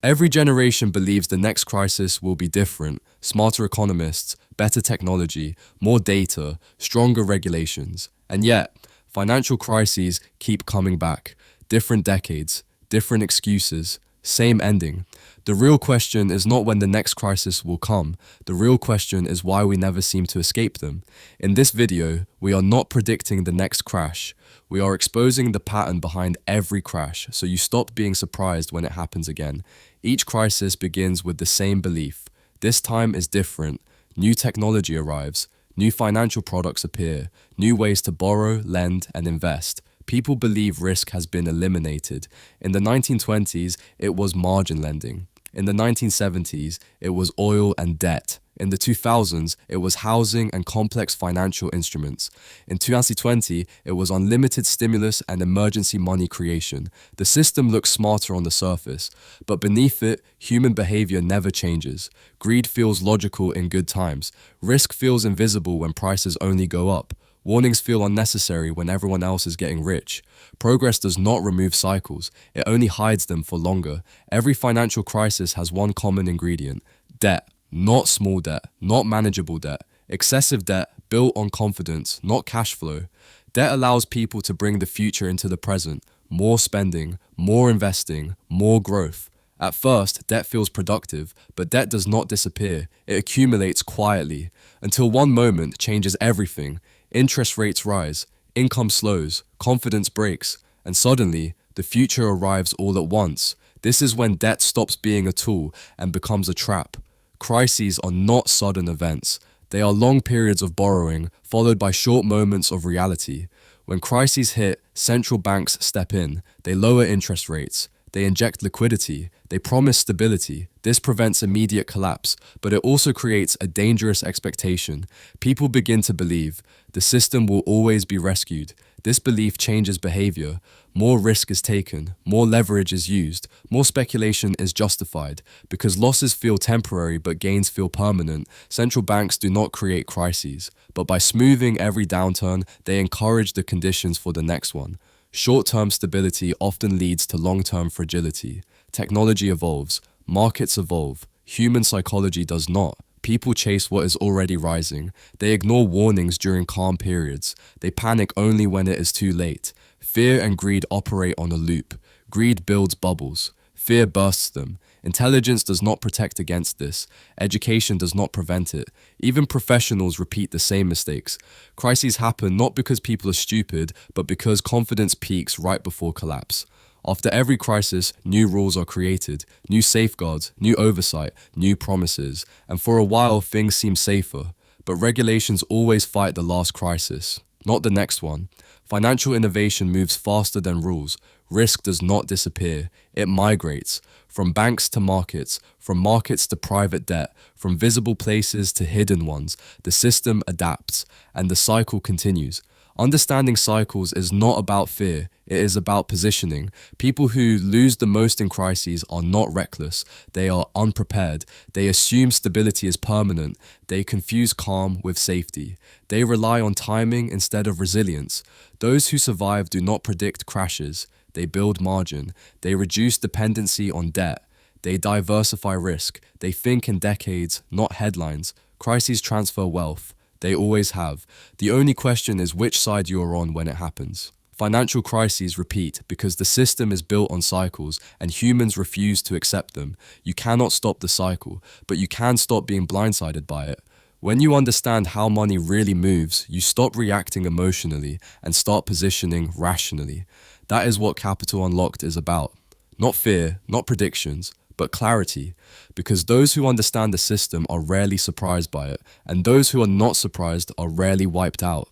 Every generation believes the next crisis will be different: smarter economists, better technology, more data, stronger regulations. And yet, financial crises keep coming back. Different decades, different excuses, same ending. The real question is not when the next crisis will come. The real question is why we never seem to escape them. In this video, we are not predicting the next crash. We are exposing the pattern behind every crash, so you stop being surprised when it happens again. Each crisis begins with the same belief. This time is different. New technology arrives. New financial products appear. New ways to borrow, lend, and invest. People believe risk has been eliminated. In the 1920s, it was margin lending. In the 1970s, it was oil and debt. In the 2000s, it was housing and complex financial instruments. In 2020, it was unlimited stimulus and emergency money creation. The system looks smarter on the surface, but beneath it, human behavior never changes. Greed feels logical in good times. Risk feels invisible when prices only go up. Warnings feel unnecessary when everyone else is getting rich. Progress does not remove cycles, it only hides them for longer. Every financial crisis has one common ingredient: debt. Not small debt, not manageable debt. Excessive debt built on confidence, not cash flow. Debt allows people to bring the future into the present. More spending, more investing, more growth. At first, debt feels productive, but debt does not disappear. It accumulates quietly, until one moment changes everything. Interest rates rise, income slows, confidence breaks, and suddenly, the future arrives all at once. This is when debt stops being a tool and becomes a trap. Crises are not sudden events. They are long periods of borrowing, followed by short moments of reality. When crises hit, central banks step in. They lower interest rates. They inject liquidity. They promise stability. This prevents immediate collapse, but it also creates a dangerous expectation. People begin to believe the system will always be rescued. This belief changes behavior. More risk is taken, more leverage is used, more speculation is justified. Because losses feel temporary but gains feel permanent, central banks do not create crises, but by smoothing every downturn, they encourage the conditions for the next one. Short-term stability often leads to long-term fragility. Technology evolves, markets evolve, human psychology does not. People chase what is already rising. They ignore warnings during calm periods. They panic only when it is too late. Fear and greed operate on a loop. Greed builds bubbles. Fear bursts them. Intelligence does not protect against this. Education does not prevent it. Even professionals repeat the same mistakes. Crises happen not because people are stupid, but because confidence peaks right before collapse. After every crisis, new rules are created, new safeguards, new oversight, new promises, and for a while things seem safer. But regulations always fight the last crisis, not the next one. Financial innovation moves faster than rules. Risk does not disappear, it migrates. From banks to markets, from markets to private debt, from visible places to hidden ones, the system adapts, and the cycle continues. Understanding cycles is not about fear, it is about positioning. People who lose the most in crises are not reckless, they are unprepared. They assume stability is permanent, they confuse calm with safety. They rely on timing instead of resilience. Those who survive do not predict crashes, they build margin. They reduce dependency on debt. They diversify risk. They think in decades, not headlines. Crises transfer wealth. They always have. The only question is which side you are on when it happens. Financial crises repeat because the system is built on cycles and humans refuse to accept them. You cannot stop the cycle, but you can stop being blindsided by it. When you understand how money really moves, you stop reacting emotionally and start positioning rationally. That is what Capital Unlocked is about. Not fear, not predictions, but clarity, because those who understand the system are rarely surprised by it, and those who are not surprised are rarely wiped out.